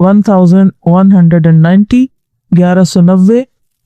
1190 1190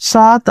7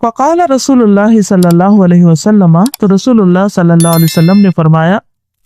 فقال رسول اللہ صلی اللہ علیہ وسلم، تو رسول اللہ صلی اللہ علیہ وسلم نے فرمایا،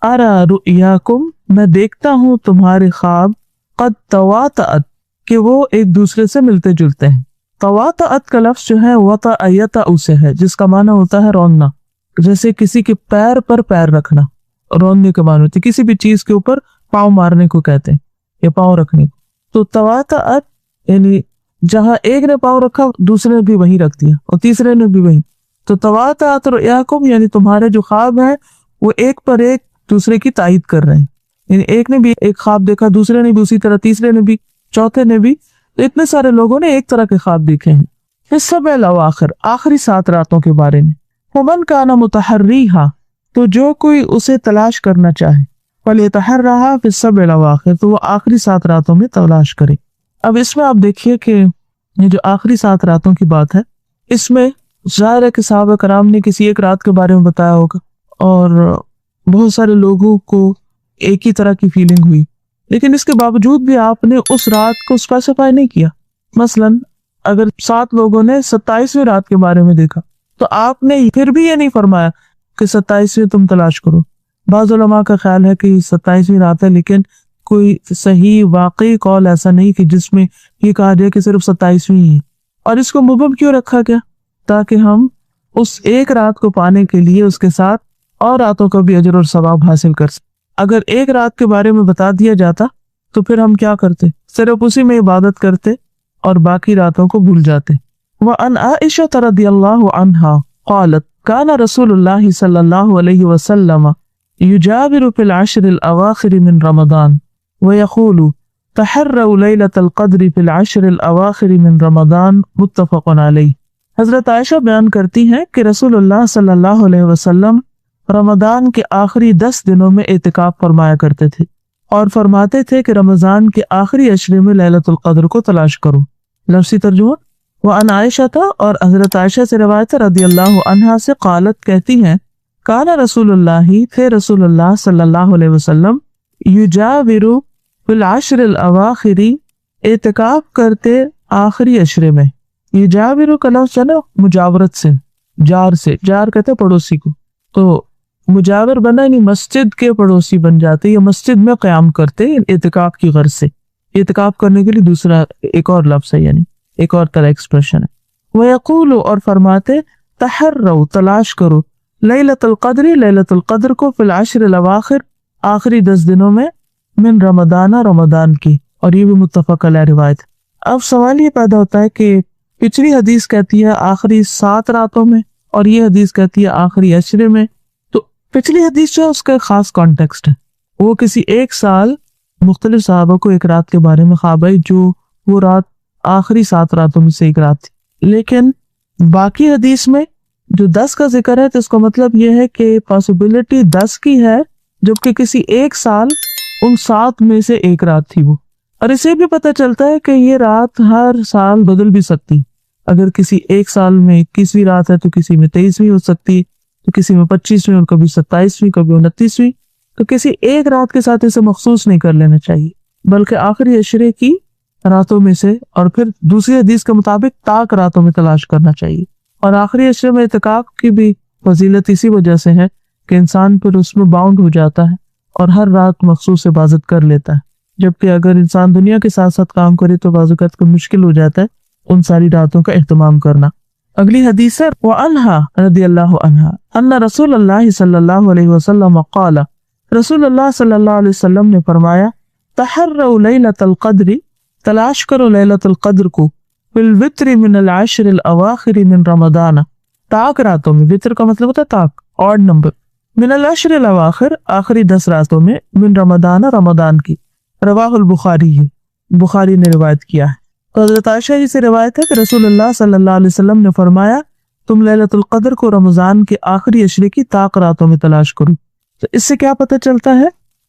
ارا رؤیاکم، میں دیکھتا ہوں تمہارے خواب، قد تواطأت، کہ وہ ایک دوسرے سے ملتے جلتے ہیں۔ تواطأت کا لفظ جو ہے وطأ یطأ سے ہے، جس کا معنی ہوتا ہے روننا، جیسے کسی کے پیر پر پیر رکھنا، روننے کے معنی ہوتے ہیں، کسی بھی چیز کے اوپر پاؤں مارنے کو کہتے ہیں یا پاؤں رکھنے کو۔ تو تواطأت یعنی جہاں ایک نے پاؤں رکھا دوسرے نے بھی وہی رکھ دیا اور تیسرے نے بھی وہی۔ تو تواطأت رؤیاکم یعنی تمہارے جو خواب ہیں وہ ایک پر ایک دوسرے کی تائید کر رہے ہیں، یعنی ایک نے بھی ایک خواب دیکھا، دوسرے نے بھی اسی طرح، تیسرے نے بھی، چوتھے نے بھی، تو اتنے سارے لوگوں نے ایک طرح کے خواب دیکھے ہیں۔ فی السبع الاواخر، آخری 7 راتوں کے بارے میں۔ ومن کان متحریھا، تو جو کوئی اسے تلاش کرنا چاہے، فلیتحرھا فی السبع الاواخر، تو وہ آخری 7 راتوں میں تلاش کرے۔ اب اس میں آپ دیکھیے کہ یہ جو آخری 7 راتوں کی بات ہے، اس میں ظاہر ہے کہ صحابہ کرام نے کسی ایک رات کے بارے میں بتایا ہوگا اور بہت سارے لوگوں کو ایک ہی طرح کی فیلنگ ہوئی، لیکن اس کے باوجود بھی آپ نے اس رات کو اسپیسیفائی نہیں کیا۔ مثلا اگر 7 لوگوں نے 27ویں رات کے بارے میں دیکھا تو آپ نے پھر بھی یہ نہیں فرمایا کہ 27ویں تم تلاش کرو۔ بعض علماء کا خیال ہے کہ 27ویں رات ہے، لیکن کوئی صحیح واقعی قول ایسا نہیں کہ جس میں یہ کہا جائے کہ صرف 27ویں ہی ہے۔ اور اس کو مبہم کیوں رکھا گیا؟ تاکہ ہم اس ایک رات کو پانے کے لیے اس کے ساتھ اور راتوں کا بھی اجر اور ثواب حاصل کر سکیں۔ اگر ایک رات کے بارے میں بتا دیا جاتا تو پھر ہم کیا کرتے؟ صرف اسی میں عبادت کرتے اور باقی راتوں کو بھول جاتے۔ وَعَنْ عَائِشَةَ رَضِيَ اللَّهُ عَنْهَا قَالَتْ كَانَ رَسُولُ اللَّهِ صَلَّى اللَّهُ عَلَيْهِ وَسَلَّمَ يُجَاوِرُ فِي الْعَشْرِ الْأَوَاخِرِ مِنْ رَمَضَانَ وَيَقُولُ تَحَرَّوْا لَيْلَةَ الْقَدْرِ فِي الْعَشْرِ الْأَوَاخِرِ مِنْ رَمَضَانَ متفق علیہ۔ حضرت عائشہ بیان کرتی ہیں کہ رسول اللہ صلی اللہ علیہ وسلم رمضان کے آخری 10 دنوں میں اعتکاف فرمایا کرتے تھے اور فرماتے تھے کہ رمضان کے آخری عشرے میں لیلۃ القدر کو تلاش کرو۔ لفظی ترجمہ، وعن عائشہ تھا، اور حضرت عائشہ سے روایت رضی اللہ عنہا سے قالت کہتی ہیں، کان رسول اللہ، تھے رسول اللہ صلی اللہ علیہ وسلم، یجاور فی العشر الاواخر، اعتکاف کرتے آخری عشرے میں۔ یجاور کا لفظ ہے نا مجاورت سے، جار سے، جار کہتے پڑوسی کو، تو مجاور بنا یعنی مسجد کے پڑوسی بن جاتے یا مسجد میں قیام کرتے اعتکاف کی غرض سے۔ اعتکاف کرنے کے لیے دوسرا ایک اور لفظ ہے، یعنی ایک اور طرح ایکسپریشن ہے۔ وَيَقُولُ، اور فرماتے، تحروا، تلاش کرو، لیلۃ القدر، لیلۃ القدر کو، فی العشر الاواخر، آخری 10 دنوں میں، من رمضان، رمضان کی، اور یہ بھی متفق علیہ روایت۔ اب سوال یہ پیدا ہوتا ہے کہ پچھلی حدیث کہتی ہے آخری 7 راتوں میں اور یہ حدیث کہتی ہے آخری عشرے میں، تو پچھلی حدیث جو ہے اس کا ایک خاص کانٹیکسٹ ہے، وہ کسی ایک سال مختلف صحابہ کو ایک رات کے بارے میں خواب آئی جو وہ رات آخری 7 راتوں میں سے ایک رات تھی، لیکن باقی حدیث میں جو 10 کا ذکر ہے تو اس کا مطلب یہ ہے کہ پاسبلٹی 10 کی ہے، جبکہ کسی ایک سال ان 7 میں سے ایک رات تھی وہ۔ اور اسے بھی پتہ چلتا ہے کہ یہ رات ہر سال بدل بھی سکتی، اگر کسی ایک سال میں 21ویں رات ہے تو کسی میں 23ویں ہو سکتی ہے، تو کسی میں 25ویں اور کبھی 27ویں، کبھی 29ویں، تو کسی ایک رات کے ساتھ اسے مخصوص نہیں کر لینا چاہیے، بلکہ آخری عشرے کی راتوں میں سے، اور پھر دوسری حدیث کے مطابق طاق راتوں میں تلاش کرنا چاہیے۔ اور آخری عشرے میں اعتکاف کی بھی فضیلت اسی وجہ سے ہے کہ انسان پھر اس میں باؤنڈ ہو جاتا ہے اور ہر رات مخصوص عبادت کر لیتا ہے، جبکہ اگر انسان دنیا کے ساتھ ساتھ کام کرے تو بعض اوقات کو مشکل ہو جاتا ہے ان ساری راتوں کا اہتمام کرنا۔ اگلی حدیث ہے وعنہا رضی اللہ عنہا ان رسول اللہ صلی اللہ علیہ وسلم قال، رسول اللہ صلی اللہ علیہ وسلم نے فرمایا، تحروا لیلۃ القدر، تلاش کرو لیلۃ القدر کو، بالوتر من العشر الاواخر من رمضان، طاق راتوں میں، وتر کا مطلب ہوتا ہے طاق، آڈ نمبر، من العشر الاواخر، آخری 10 راتوں میں، من رمضان، رمضان کی۔ رواہ البخاری، بخاری نے روایت کیا ہے۔ تو حضرت عائشہ جی سے روایت ہے کہ رسول اللہ صلی اللہ علیہ وسلم نے فرمایا، تم لیلۃ القدر کو رمضان کے آخری عشرے کی طاق راتوں میں تلاش کرو۔ تو اس سے کیا پتہ چلتا ہے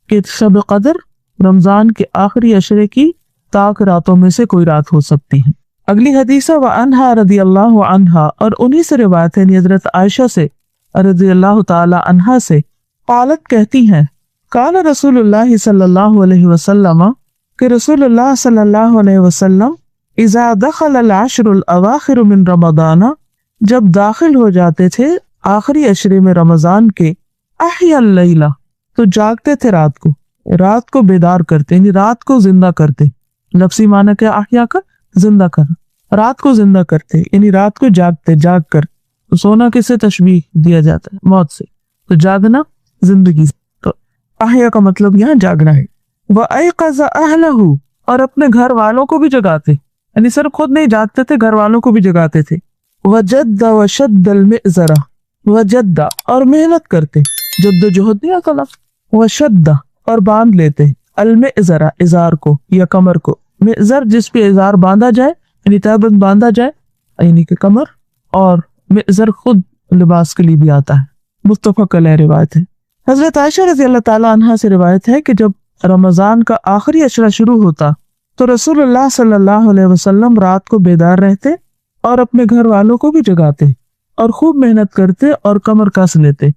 کہ شب قدر رمضان کے آخری عشرے کی طاق راتوں میں سے کوئی رات ہو سکتی ہے۔ اگلی حدیث ہے وعنہا رضی اللہ عنہا، اور انہی سے روایت ہے حضرت عائشہ سے رضی اللہ تعالی عنہا سے، قالت کہتی ہیں، قال رسول اللہ صلی اللہ علیہ وسلم، کہ رسول اللہ صلی اللہ علیہ وسلم، اذا دخل العشر الاواخر من رمضان، جب داخل ہو جاتے تھے آخری عشرے میں رمضان کے احیا اللیلہ تو جاگتے تھے رات کو بیدار کرتے، یعنی رات کو زندہ کرتے. لفظی معنی کیا احیا کا؟ زندہ کرنا. رات کو زندہ کرتے یعنی رات کو جاگتے، جاگ کر. تو سونا کس سے تشبیہ دیا جاتا ہے؟ موت سے. تو جاگنا زندگی سے. تو احیا کا مطلب یہاں جاگنا ہے. وَأَيْقَظَ أَهْلَهُ اور اپنے گھر والوں کو بھی جگاتے، یعنی صرف خود نہیں جاگتے تھے، گھر والوں کو بھی جگاتے تھے. وَجَدَّ وَشَدَّ الْمِئْزَرَ وَجَدَّ اور محنت کرتے، جد و جہد نہیں آتا لفظ. وَشَدَّ اور باندھ لیتے المئزر ازار کو یا کمر کو. مئزر جس پہ ازار باندھا جائے یعنی تہبند باندھا جائے یعنی کہ کمر، اور مئزر خود لباس کے لیے بھی آتا ہے. متفق علیہ روایت ہے. حضرت عائشہ رضی اللہ تعالی عنہا سے روایت ہے کہ جب رمضان کا آخری عشرہ شروع ہوتا تو رسول اللہ صلی اللہ علیہ وسلم رات کو بیدار رہتے اور اپنے گھر والوں کو بھی جگاتے اور خوب محنت کرتے اور کمر کس لیتے.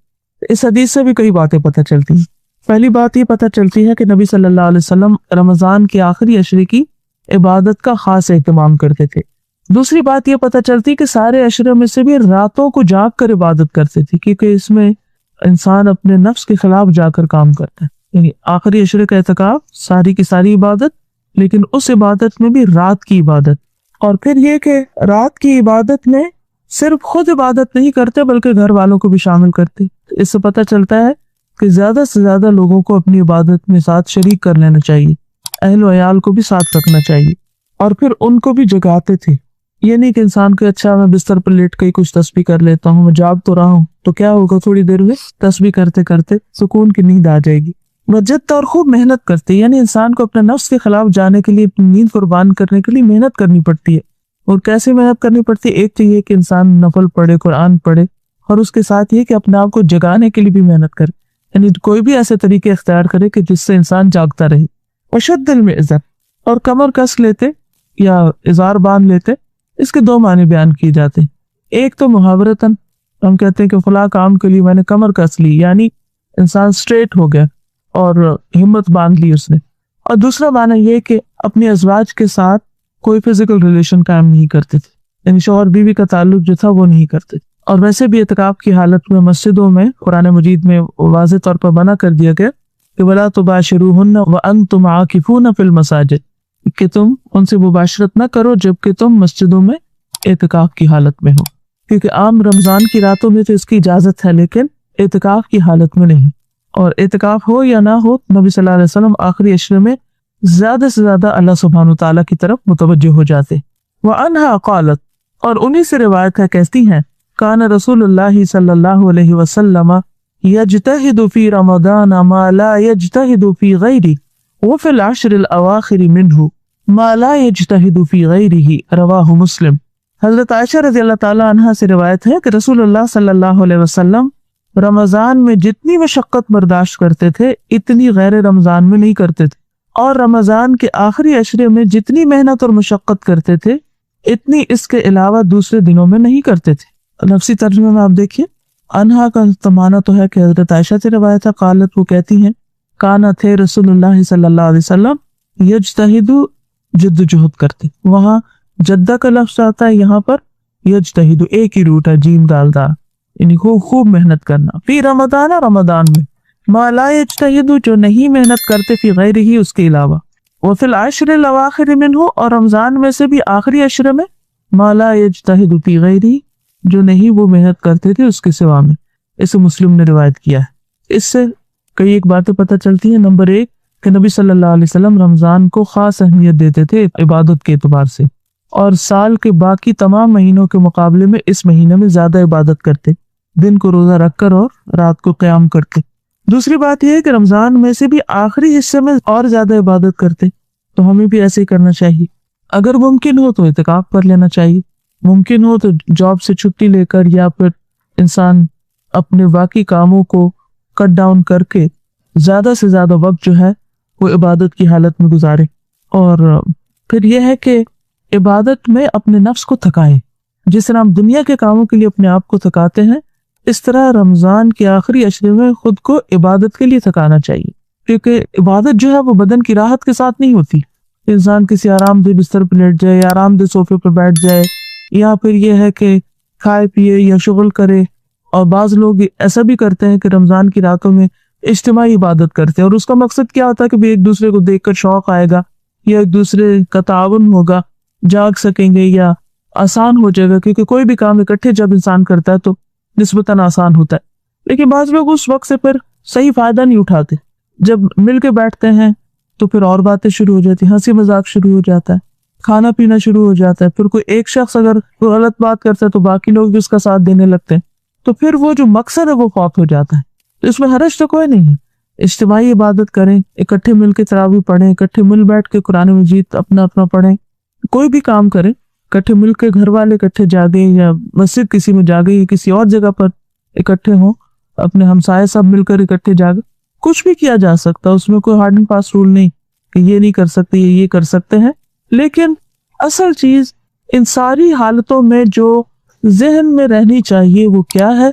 اس حدیث سے بھی کئی باتیں پتہ چلتی ہیں. پہلی بات یہ پتہ چلتی ہے کہ نبی صلی اللہ علیہ وسلم رمضان کے آخری عشرے کی عبادت کا خاص اہتمام کرتے تھے. دوسری بات یہ پتہ چلتی کہ سارے عشرے میں سے بھی راتوں کو جاگ کر عبادت کرتے تھے، کیونکہ اس میں انسان اپنے نفس کے خلاف جا کر کام کرتا ہے. یعنی آخری عشرے کا اعتکاف ساری کی ساری عبادت، لیکن اس عبادت میں بھی رات کی عبادت. اور پھر یہ کہ رات کی عبادت میں صرف خود عبادت نہیں کرتے بلکہ گھر والوں کو بھی شامل کرتے. اس سے پتہ چلتا ہے کہ زیادہ سے زیادہ لوگوں کو اپنی عبادت میں ساتھ شریک کر لینا چاہیے، اہل و عیال کو بھی ساتھ رکھنا چاہیے. اور پھر ان کو بھی جگاتے تھے. یہ نہیں کہ انسان کو اچھا میں بستر پر لیٹ کے کچھ تسبیح کر لیتا ہوں، میں جاگ تو رہا ہوں، تو کیا ہوگا تھوڑی دیر میں تسبیح کرتے کرتے سکون کی نیند آ جائے گی. وجد اور خوب محنت کرتے، یعنی انسان کو اپنے نفس کے خلاف جانے کے لیے اپنی نیند قربان کرنے کے لیے محنت کرنی پڑتی ہے. اور کیسے محنت کرنی پڑتی ہے؟ ایک تو یہ کہ انسان نفل پڑھے، قرآن پڑھے، اور اس کے ساتھ یہ کہ اپنے آپ کو جگانے کے لیے بھی محنت کرے، یعنی کوئی بھی ایسے طریقے اختیار کرے کہ جس سے انسان جاگتا رہے. وشد المئزر اور کمر کس لیتے یا ازار باندھ لیتے. اس کے دو معنی بیان کیے جاتے ہیں. ایک تو محاورتاً ہم کہتے ہیں کہ فلاں کام کے لیے میں نے کمر کس لی، یعنی انسان سٹریٹ ہو گیا اور ہمت باندھ لی اس نے. اور دوسرا معنی یہ کہ اپنی ازواج کے ساتھ کوئی فزیکل ریلیشن قائم نہیں کرتے تھے، یعنی شوہر بیوی کا تعلق جو تھا وہ نہیں کرتے. اور ویسے بھی اعتکاف کی حالت میں مسجدوں میں قرآن مجید میں واضح طور پر منع کر دیا گیا کہ وَلَا تُبَاشِرُوهُنَّ وَأَنْتُمْ عَاكِفُونَ فِي الْمَسَاجِدِ، کہ تم ان سے مباشرت نہ کرو جبکہ تم مسجدوں میں اعتکاف کی حالت میں ہو. کیونکہ عام رمضان کی راتوں میں تو اس کی اجازت ہے لیکن اعتکاف کی حالت میں نہیں. اور اعتکاف ہو یا نہ ہو، نبی صلی اللہ علیہ وسلم آخری عشرے میں زیادہ سے زیادہ اللہ سبحانہ وتعالیٰ کی طرف متوجہ ہو جاتے. وَأَنْهَا قَالَتْ اور انہی سے روایت ہے، کہتی ہیں کان رسول اللہ صلی اللہ علیہ وسلم یجتہد فی رمضان ما لا یجتہد فی غیرہ وفی العشر الاواخر منہ ما لا یجتہد فی غیرہ، رواہ مسلم. حضرت عائشہ رضی اللہ تعالیٰ عنہا سے روایت ہے کہ رسول اللہ صلی اللہ علیہ وسلم رمضان میں جتنی مشقت برداشت کرتے تھے اتنی غیر رمضان میں نہیں کرتے تھے، اور رمضان کے آخری عشرے میں جتنی محنت اور مشقت کرتے تھے اتنی اس کے علاوہ دوسرے دنوں میں نہیں کرتے تھے. نفسی ترجمے میں آپ دیکھیے، انہا کا تمانا تو ہے کہ حضرت عائشہ سے روایت ہے، قالت وہ کہتی ہیں کانا تھے رسول اللہ صلی اللہ علیہ وسلم یجتہد جد جہد کرتے. وہاں جدہ کا لفظ آتا ہے، یہاں پر یجتہد ایک ہی روٹ ہے، جیم دال دار، یعنی خوب محنت کرنا. فی رمضان رمضان میں، ما لا یجتہد جو نہیں محنت کرتے، فی غیر ہی اس کے علاوہ، وفی العشر الاواخر منہ اور رمضان میں سے بھی آخری عشرے میں، ما لا یجتہد فی غیر ہی جو نہیں وہ محنت کرتے تھے اس کے سوا میں. اسے مسلم نے روایت کیا ہے. اس سے کئی ایک باتیں پتہ چلتی ہیں. نمبر ایک کہ نبی صلی اللہ علیہ وسلم رمضان کو خاص اہمیت دیتے تھے عبادت کے اعتبار سے، اور سال کے باقی تمام مہینوں کے مقابلے میں اس مہینے میں زیادہ عبادت کرتے، دن کو روزہ رکھ کر اور رات کو قیام کرتے. دوسری بات یہ ہے کہ رمضان میں سے بھی آخری حصے میں اور زیادہ عبادت کرتے، تو ہمیں بھی ایسے ہی کرنا چاہیے. اگر ممکن ہو تو اعتکاف کر لینا چاہیے، ممکن ہو تو جاب سے چھٹی لے کر یا پھر انسان اپنے باقی کاموں کو کٹ ڈاؤن کر کے زیادہ سے زیادہ وقت جو ہے وہ عبادت کی حالت میں گزارے. اور پھر یہ ہے کہ عبادت میں اپنے نفس کو تھکائے. جس طرح ہم دنیا کے کاموں کے لیے اپنے آپ کو تھکاتے ہیں، اس طرح رمضان کے آخری عشرے میں خود کو عبادت کے لیے تھکانا چاہیے، کیونکہ عبادت جو ہے وہ بدن کی راحت کے ساتھ نہیں ہوتی. انسان کسی آرام دہ بستر پر لیٹ جائے یا آرام دہ صوفے پر بیٹھ جائے، یا پھر یہ ہے کہ کھائے پیے یا شغل کرے. اور بعض لوگ ایسا بھی کرتے ہیں کہ رمضان کی راتوں میں اجتماعی عبادت کرتے ہیں, اور اس کا مقصد کیا ہوتا ہے کہ ایک دوسرے کو دیکھ کر شوق آئے گا یا ایک دوسرے کا تعاون ہوگا, جاگ سکیں گے یا آسان ہو جائے گا, کیونکہ کوئی بھی کام اکٹھے جب انسان کرتا ہے تو نسبتاً آسان ہوتا ہے. لیکن بعض لوگ اس وقت سے پھر صحیح فائدہ نہیں اٹھاتے. جب مل کے بیٹھتے ہیں تو پھر اور باتیں شروع ہو جاتی ہیں, ہنسی مذاق شروع ہو جاتا ہے, کھانا پینا شروع ہو جاتا ہے. پھر کوئی ایک شخص اگر کوئی غلط بات کرتا ہے تو باقی لوگ بھی اس کا ساتھ دینے لگتے ہیں, تو پھر وہ جو مقصد ہے وہ فوت ہو جاتا ہے. تو اس میں حرج تو کوئی نہیں ہے. اجتماعی عبادت کریں, اکٹھے مل کے تراویح پڑھیں, اکٹھے مل بیٹھ کے قرآن مجید اپنا اپنا پڑھیں, کوئی بھی کام کریں, اکٹھے مل کے گھر والے اکٹھے جاگیں یا مسجد کسی میں جاگیں یا کسی اور جگہ پر اکٹھے ہوں, اپنے ہمسائے سب مل کر اکٹھے جاگیں. کچھ بھی کیا جا سکتا, اس میں کوئی ہارڈ اینڈ فاسٹ رول نہیں کہ یہ نہیں کر سکتے یہ کر سکتے ہیں. لیکن اصل چیز ان ساری حالتوں میں جو ذہن میں رہنی چاہیے وہ کیا ہے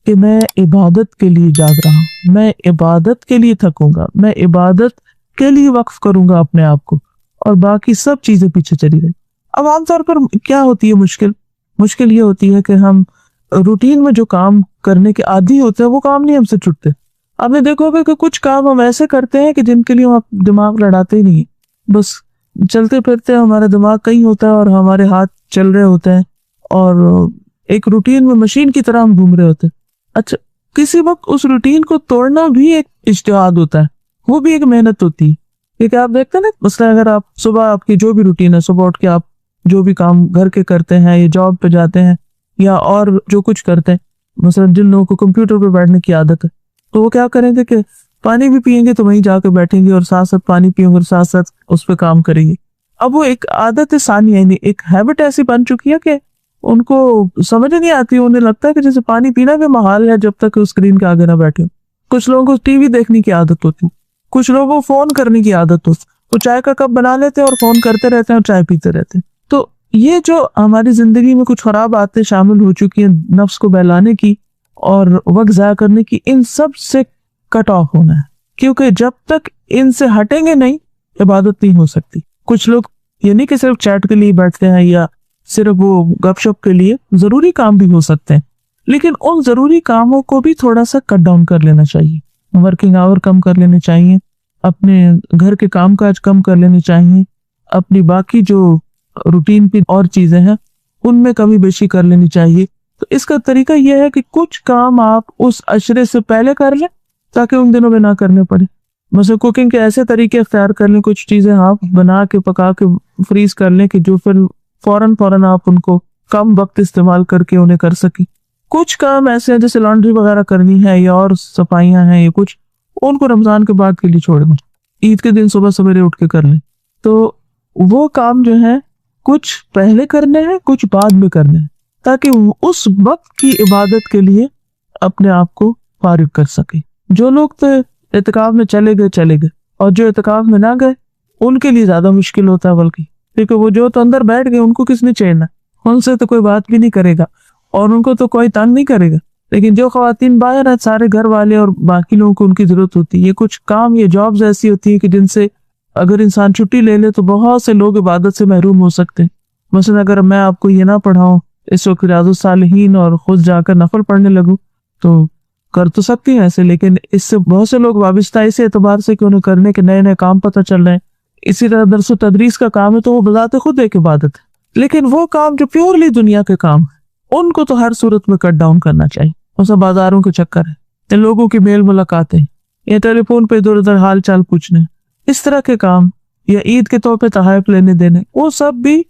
کہ میں عبادت کے لیے جاگ رہا ہوں, میں عبادت کے لیے تھکوں گا, میں عبادت کے لیے وقف کروں گا اپنے آپ کو, اور باقی سب چیزیں پیچھے چلی رہیں. اب عام طور پر کیا ہوتی ہے مشکل یہ ہوتی ہے کہ ہم روٹین میں جو کام کرنے کے عادی ہوتے ہیں وہ کام نہیں ہم سے چھٹتے. آپ نے دیکھو گا کہ کچھ کام ہم ایسے کرتے ہیں کہ جن کے لیے ہم دماغ لڑاتے ہی نہیں, بس چلتے پھرتے ہمارا دماغ کہیں ہوتا ہے اور ہمارے ہاتھ چل رہے ہوتے ہیں, اور ایک روٹین میں مشین کی طرح ہم گھوم رہے ہوتے ہیں. اچھا, کسی وقت اس روٹین کو توڑنا بھی ایک اجتہاد ہوتا ہے, وہ بھی ایک محنت ہوتی ہے. کیونکہ آپ دیکھتے ہیں نا, مثلا اگر آپ صبح آپ کی جو بھی روٹین ہے, صبح اٹھ کے آپ جو بھی کام گھر کے کرتے ہیں یا جاب پہ جاتے ہیں یا اور جو کچھ کرتے ہیں, مثلا جن لوگوں کو کمپیوٹر پہ بیٹھنے کی عادت ہے تو وہ کیا کریں گے کہ پانی بھی پئیں گے تو وہیں جا کے بیٹھیں گے اور ساتھ ساتھ پانی پیئیں گے اور ساتھ ساتھ اس پہ کام کریں گے. اب وہ ایک عادت ثانیہ, یعنی ایک ہیبٹ ایسی بن چکی ہے کہ ان کو سمجھ نہیں آتی, انہیں لگتا ہے کہ جیسے پانی پینا بھی محال ہے جب تک اسکرین کے آگے نہ بیٹھے. کچھ لوگوں کو ٹی وی دیکھنے کی عادت ہوتی, کچھ لوگوں کو فون کرنے کی عادت ہوتی, وہ چائے کا کپ بنا لیتے ہیں اور فون کرتے رہتے ہیں اور چائے پیتے رہتے ہیں. تو یہ جو ہماری زندگی میں کچھ خراب عادتیں شامل ہو چکی ہیں نفس کو بہلانے کی اور وقت ضائع کرنے کی, ان سب سے کٹ آف ہونا ہے, کیونکہ جب تک ان سے ہٹیں گے نہیں عبادت نہیں ہو سکتی. کچھ لوگ یہ نہیں کہ صرف چیٹ کے لیے بیٹھتے ہیں یا صرف وہ گپ شپ کے لیے, ضروری کام بھی ہو سکتے ہیں, لیکن ان ضروری کاموں کو بھی تھوڑا سا کٹ ڈاؤن کر لینا چاہیے. ورکنگ آور کم کر لینے چاہیے, اپنے گھر کے کام کاج کم کر لینے چاہیے, اپنی باقی جو روٹین کی اور چیزیں ہیں ان میں کمی بیشی کر لینی چاہیے. تو اس کا طریقہ یہ ہے کہ کچھ کام آپ اس عشرے سے پہلے کر لیں تاکہ ان دنوں میں نہ کرنے پڑے. مثلا کوکنگ کے ایسے طریقے اختیار کر لیں, کچھ چیزیں آپ بنا کے پکا کے فریز کر لیں کہ جو پھر فوراً آپ ان کو کم وقت استعمال کر کے انہیں کر سکیں. کچھ کام ایسے ہیں جیسے لانڈری وغیرہ کرنی ہے یا اور صفائیاں ہیں یا کچھ, ان کو رمضان کے بعد کے لیے چھوڑ دیں, عید کے دن صبح سویرے اٹھ کے کر لیں. تو وہ کام جو ہے کچھ پہلے کرنے ہیں کچھ بعد میں کرنے ہیں, تاکہ اس وقت کی عبادت کے لیے اپنے آپ کو فارغ کر سکے. جو لوگ تو اعتکاف میں چلے گئے اور جو اعتکاف میں نہ گئے ان کے لیے زیادہ مشکل ہوتا ہے, بلکہ کیونکہ وہ جو تو اندر بیٹھ گئے ان کو کس نے چھیڑنا, ان سے تو کوئی بات بھی نہیں کرے گا اور ان کو تو کوئی تنگ نہیں کرے گا. لیکن جو خواتین باہر ہیں, سارے گھر والے اور باقی لوگوں کو ان کی ضرورت ہوتی ہے. یہ کچھ کام, یہ جابز ایسی ہوتی ہیں کہ جن سے اگر انسان چھٹی لے لے تو بہت سے لوگ عبادت سے محروم ہو سکتے ہیں. مثلا اگر میں آپ کو یہ نہ پڑھاؤں اس وقت ریاض الصالحین اور خود جا کر نفل پڑھنے لگوں تو کر تو سکتی ہیں ایسے, لیکن اس سے بہت سے لوگ وابستہ اس اعتبار سے کہ انہیں کرنے کے نئے نئے کام پتہ چل رہے ہیں. اسی طرح درس و تدریس کا کام ہے تو وہ بذات خود ایک عبادت ہے, لیکن وہ کام جو پیورلی دنیا کے کام ہیں ان کو تو ہر صورت میں کٹ ڈاؤن کرنا چاہیے. مثلا بازاروں کے چکر ہے, لوگوں کی میل ملاقاتیں یا ٹیلی فون پہ ادھر ادھر حال چال پوچھنے, اس طرح کے کام, یا عید کے طور پہ تحائف لینے دینے, وہ سب بھی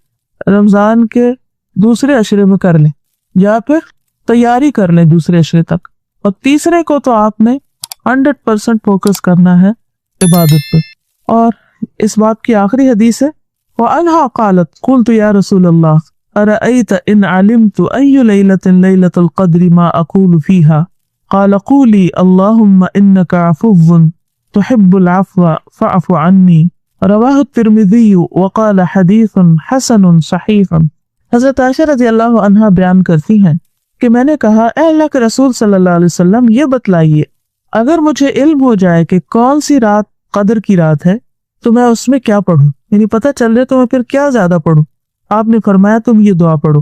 رمضان کے دوسرے عشرے میں کر لیں یا پھر تیاری کر لیں دوسرے عشرے تک. اور تیسرے کو تو آپ نے 100% فوکس کرنا ہے عبادت پر. اور اس بات کی آخری حدیث ہے, وَأَنْهَا قَالَتْ قُلْتُ يَا رَسُولَ اللَّهِ أَرَأَيْتَ إِنْ عَلِمْتُ أَيُّ لَيْلَةٍ لَيْلَةُ الْقَدْرِ مَا أَقُولُ فِيهَا قَالَ قُولِي اللَّهُمَّ إِنَّكَ عَفُوٌّ تُحِبُّ الْعَفْوَ فَاعْفُ عَنِّي رواہ الترمذی وقال حدیث حسن صحیح. حضرت عائشہ رضی اللہ عنہا بیان کرتی ہیں کہ میں نے کہا, اے اللہ کے رسول صلی اللہ علیہ وسلم, یہ بتلائیے اگر مجھے علم ہو جائے کہ کون سی رات قدر کی رات ہے تو میں اس میں کیا پڑھوں, یعنی پتہ چل رہے تو میں پھر کیا زیادہ پڑھوں. آپ نے فرمایا تم یہ دعا پڑھو,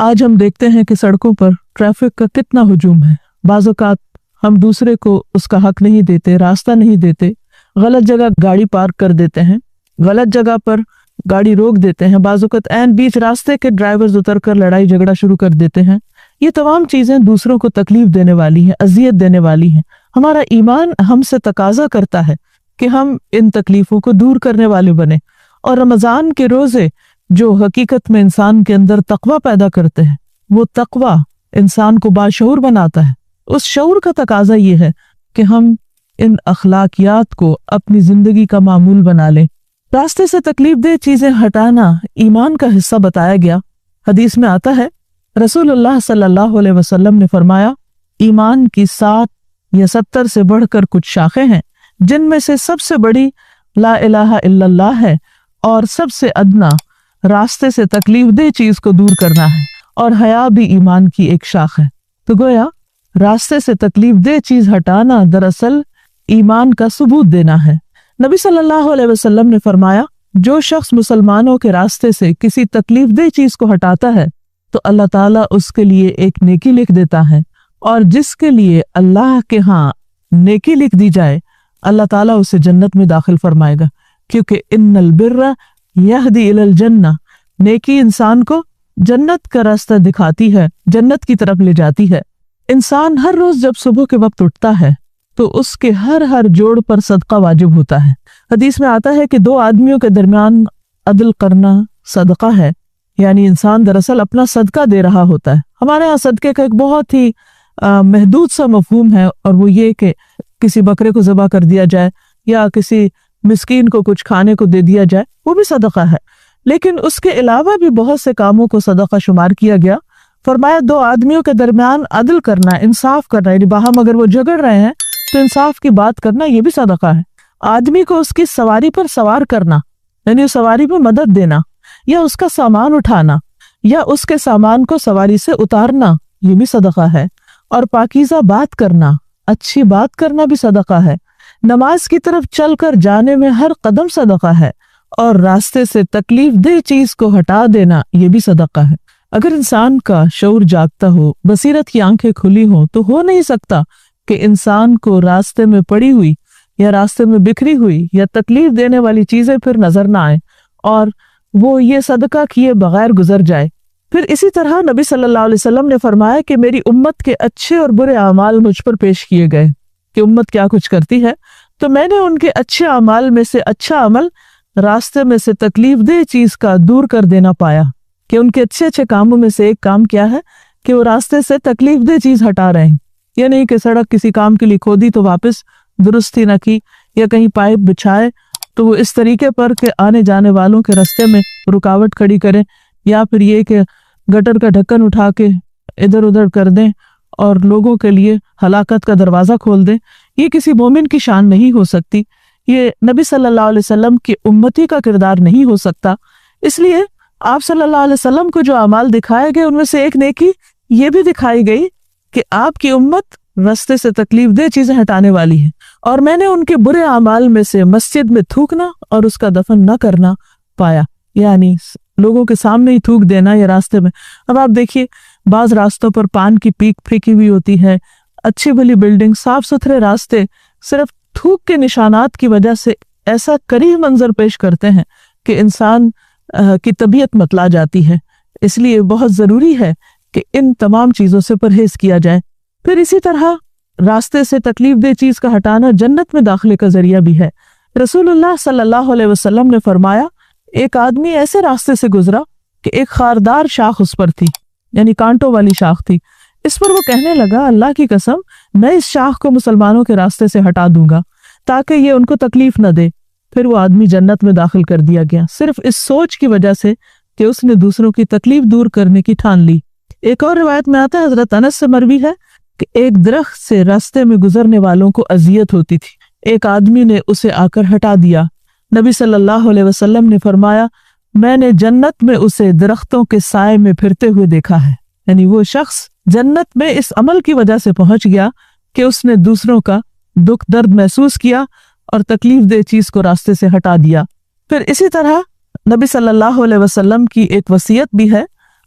آج ہم دیکھتے ہیں کہ سڑکوں پر ٹریفک کا کتنا ہجوم ہے. بعض اوقات ہم دوسرے کو اس کا حق نہیں دیتے، راستہ نہیں دیتے، غلط جگہ گاڑی پارک کر دیتے ہیں، غلط جگہ پر گاڑی روک دیتے ہیں. بعض اوقات عین بیچ راستے کے ڈرائیورز اتر کر لڑائی جھگڑا شروع کر دیتے ہیں. یہ تمام چیزیں دوسروں کو تکلیف دینے والی ہیں، اذیت دینے والی ہیں. ہمارا ایمان ہم سے تقاضا کرتا ہے کہ ہم ان تکلیفوں کو دور کرنے والے بنیں. اور رمضان کے روزے جو حقیقت میں انسان کے اندر تقوی پیدا کرتے ہیں، وہ تقوی انسان کو باشعور بناتا ہے. اس شعور کا تقاضا یہ ہے کہ ہم ان اخلاقیات کو اپنی زندگی کا معمول بنا لیں. راستے سے تکلیف دہ چیزیں ہٹانا ایمان کا حصہ بتایا گیا. حدیث میں آتا ہے رسول اللہ صلی اللہ علیہ وسلم نے فرمایا ایمان کی 7 یا 70 سے بڑھ کر کچھ شاخیں ہیں، جن میں سے سب سے بڑی لا الہ الا اللہ ہے، اور سب سے ادنا راستے سے تکلیف دہ چیز کو دور کرنا ہے، اور حیا بھی ایمان کی ایک شاخ ہے. تو گویا راستے سے تکلیف دہ چیز ہٹانا دراصل ایمان کا ثبوت دینا ہے. نبی صلی اللہ علیہ وسلم نے فرمایا جو شخص مسلمانوں کے راستے سے کسی تکلیف دہ چیز کو ہٹاتا ہے تو اللہ تعالیٰ اس کے لیے ایک نیکی لکھ دیتا ہے، اور جس کے لیے اللہ کے ہاں نیکی لکھ دی جائے اللہ تعالیٰ اسے جنت میں داخل فرمائے گا. کیونکہ ان البر یہدی الی الجنہ، نیکی انسان کو جنت کا راستہ دکھاتی ہے، جنت کی طرف لے جاتی ہے. انسان ہر روز جب صبح کے وقت اٹھتا ہے تو اس کے ہر جوڑ پر صدقہ واجب ہوتا ہے. حدیث میں آتا ہے کہ 2 آدمیوں کے درمیان عدل کرنا صدقہ ہے، یعنی انسان دراصل اپنا صدقہ دے رہا ہوتا ہے. ہمارے ہاں صدقے کا ایک بہت ہی محدود سا مفہوم ہے، اور وہ یہ کہ کسی بکرے کو ذبح کر دیا جائے یا کسی مسکین کو کچھ کھانے کو دے دیا جائے، وہ بھی صدقہ ہے. لیکن اس کے علاوہ بھی بہت سے کاموں کو صدقہ شمار کیا گیا. فرمایا 2 آدمیوں کے درمیان عدل کرنا، انصاف کرنا، یعنی باہم اگر وہ جھگڑ رہے ہیں تو انصاف کی بات کرنا، یہ بھی صدقہ ہے. آدمی کو اس کی سواری پر سوار کرنا، یعنی اس سواری پہ مدد دینا، یا اس کا سامان اٹھانا، یا اس کے سامان کو سواری سے اتارنا، یہ بھی صدقہ ہے. اور پاکیزہ بات کرنا، اچھی بات کرنا بھی صدقہ ہے. نماز کی طرف چل کر جانے میں ہر قدم صدقہ ہے، اور راستے سے تکلیف دہ چیز کو ہٹا دینا یہ بھی صدقہ ہے. اگر انسان کا شعور جاگتا ہو، بصیرت کی آنکھیں کھلی ہوں، تو ہو نہیں سکتا کہ انسان کو راستے میں پڑی ہوئی یا راستے میں بکھری ہوئی یا تکلیف دینے والی چیزیں پھر نظر نہ آئیں اور وہ یہ صدقہ کیے بغیر گزر جائے. پھر اسی طرح نبی صلی اللہ علیہ وسلم نے فرمایا کہ میری امت کے اچھے اور برے اعمال مجھ پر پیش کیے گئے کہ امت کیا کچھ کرتی ہے، تو میں نے ان کے اچھے اعمال میں سے اچھا عمل راستے میں سے تکلیف دہ چیز کا دور کر دینا پایا. کہ ان کے اچھے کاموں میں سے ایک کام کیا ہے کہ وہ راستے سے تکلیف دہ چیز ہٹا رہے ہیں. یہ نہیں کہ سڑک کسی کام کے لیے کھودی تو واپس درست ہی نہ کی، یا کہیں پائپ بچھائے تو وہ اس طریقے پر کہ آنے جانے والوں کے راستے میں رکاوٹ کھڑی کریں، یا پھر یہ کہ گٹر کا ڈھکن اٹھا کے ادھر ادھر کر دیں اور لوگوں کے لیے ہلاکت کا دروازہ کھول دیں. یہ کسی مومن کی شان نہیں ہو سکتی، یہ نبی صلی اللہ علیہ وسلم کی امتی کا کردار نہیں ہو سکتا. اس لیے آپ صلی اللہ علیہ وسلم کو جو اعمال دکھائے گئے ان میں سے ایک نیکی یہ بھی دکھائی گئی کہ آپ کی امت راستے سے تکلیف دہ چیزیں ہٹانے والی ہے، اور میں نے ان کے برے اعمال میں سے مسجد میں تھوکنا اور اس کا دفن نہ کرنا پایا، یعنی لوگوں کے سامنے ہی تھوک دینا یا راستے میں. اب آپ دیکھیے بعض راستوں پر پان کی پیک پھینکی ہوئی ہوتی ہے، اچھی بھلی بلڈنگ، صاف ستھرے راستے صرف تھوک کے نشانات کی وجہ سے ایسا کریہ منظر پیش کرتے ہیں کہ انسان کی طبیعت متلا جاتی ہے. اس لیے بہت ضروری ہے کہ ان تمام چیزوں سے پرہیز کیا جائے. پھر اسی طرح راستے سے تکلیف دہ چیز کا ہٹانا جنت میں داخلے کا ذریعہ بھی ہے. رسول اللہ صلی اللہ علیہ وسلم نے فرمایا ایک آدمی ایسے راستے سے گزرا کہ ایک خاردار شاخ اس پر تھی، یعنی کانٹوں والی شاخ تھی. اس پر وہ کہنے لگا اللہ کی قسم میں اس شاخ کو مسلمانوں کے راستے سے ہٹا دوں گا تاکہ یہ ان کو تکلیف نہ دے. پھر وہ آدمی جنت میں داخل کر دیا گیا صرف اس سوچ کی وجہ سے کہ اس نے دوسروں کی تکلیف دور کرنے کی ٹھان لی. ایک اور روایت میں آتا ہے حضرت انس سے مروی ہے کہ ایک درخت سے راستے میں گزرنے والوں کو اذیت ہوتی تھی، ایک آدمی نے اسے آ کر ہٹا دیا. نبی صلی اللہ علیہ وسلم نے فرمایا میں نے جنت میں اسے درختوں کے سائے میں پھرتے ہوئے دیکھا ہے. یعنی وہ شخص جنت میں اس عمل کی وجہ سے پہنچ گیا کہ اس نے دوسروں کا دکھ درد محسوس کیا اور تکلیف دہ چیز کو راستے سے ہٹا دیا. پھر اسی طرح نبی صلی اللہ علیہ وسلم کی ایک وصیت بھی ہے